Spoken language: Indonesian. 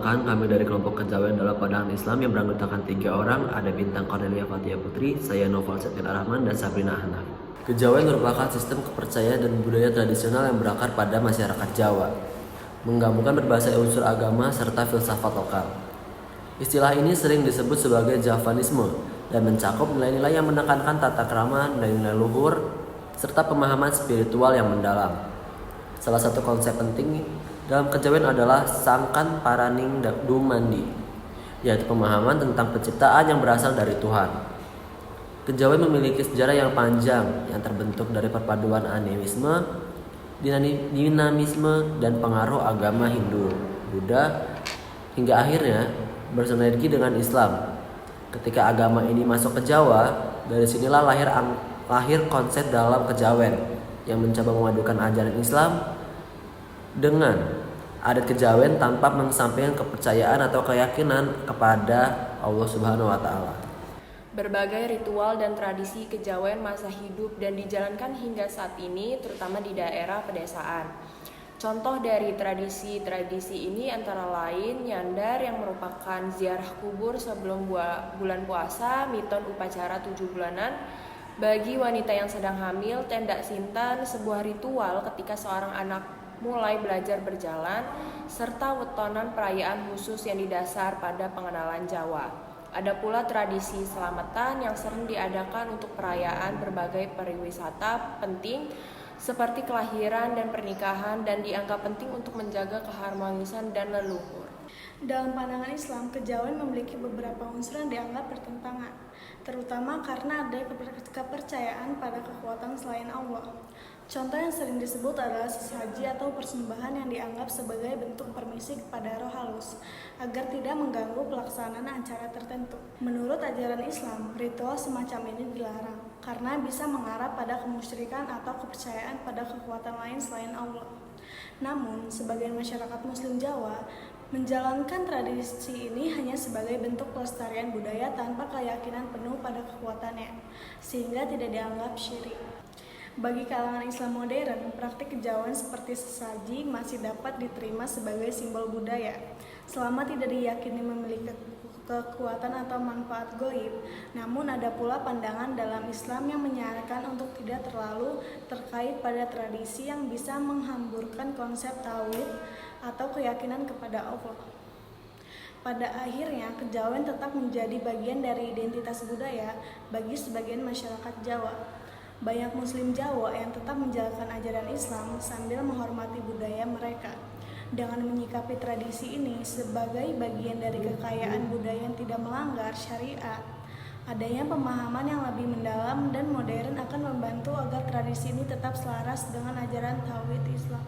Perkenalkan, kami dari kelompok kejawen dalam pandangan Islam yang beranggotakan 3 orang. Ada Bintang Cornelia Fatia Putri, saya Noval Septian Rahman, dan Sabrina Hanaf. Kejawen merupakan sistem kepercayaan dan budaya tradisional yang berakar pada masyarakat Jawa, menggabungkan berbagai unsur agama serta filsafat lokal. Istilah ini sering disebut sebagai Javanisme dan mencakup nilai-nilai yang menekankan tata krama, nilai-nilai luhur, serta pemahaman spiritual yang mendalam. Salah satu konsep penting dalam kejawen adalah Sangkan Paraning Dumandi, yaitu pemahaman tentang penciptaan yang berasal dari Tuhan. Kejawen memiliki sejarah yang panjang yang terbentuk dari perpaduan animisme, dinamisme, dan pengaruh agama Hindu, Buddha, hingga akhirnya bersinergi dengan Islam. Ketika agama ini masuk ke Jawa, dari sinilah lahir konsep dalam kejawen yang mencoba memadukan ajaran Islam dengan adat kejawen tanpa mengesampingkan kepercayaan atau keyakinan kepada Allah Subhanahu wa taala. Berbagai ritual dan tradisi kejawen masa hidup dan dijalankan hingga saat ini, terutama di daerah pedesaan. Contoh dari tradisi-tradisi ini antara lain nyandar yang merupakan ziarah kubur sebelum bulan puasa, miton upacara 7 bulanan, bagi wanita yang sedang hamil, tenda sintan, sebuah ritual ketika seorang anak mulai belajar berjalan, serta wetonan perayaan khusus yang didasar pada pengenalan Jawa. Ada pula tradisi selamatan yang sering diadakan untuk perayaan berbagai pariwisata penting seperti kelahiran dan pernikahan dan dianggap penting untuk menjaga keharmonisan dan leluhur. Dalam pandangan Islam, kejawen memiliki beberapa unsur yang dianggap bertentangan, terutama karena ada kepercayaan pada kekuatan selain Allah. Contoh yang sering disebut adalah sesaji atau persembahan yang dianggap sebagai bentuk permisi kepada roh halus, agar tidak mengganggu pelaksanaan acara tertentu. Menurut ajaran Islam, ritual semacam ini dilarang, karena bisa mengarah pada kemusyrikan atau kepercayaan pada kekuatan lain selain Allah. Namun, sebagian masyarakat Muslim Jawa menjalankan tradisi ini hanya sebagai bentuk pelestarian budaya tanpa keyakinan penuh pada kekuatannya, sehingga tidak dianggap syirik. Bagi kalangan Islam modern, praktik kejawen seperti sesaji masih dapat diterima sebagai simbol budaya, selama tidak diyakini memiliki kekuatan atau manfaat gaib. Namun ada pula pandangan dalam Islam yang menyarankan untuk tidak terlalu terkait pada tradisi yang bisa menghamburkan konsep tauhid atau keyakinan kepada Allah. Pada akhirnya, kejawen tetap menjadi bagian dari identitas budaya bagi sebagian masyarakat Jawa. Banyak Muslim Jawa yang tetap menjalankan ajaran Islam sambil menghormati budaya mereka. Dengan menyikapi tradisi ini sebagai bagian dari kekayaan budaya yang tidak melanggar syariat, adanya pemahaman yang lebih mendalam dan modern akan membantu agar tradisi ini tetap selaras dengan ajaran tauhid Islam.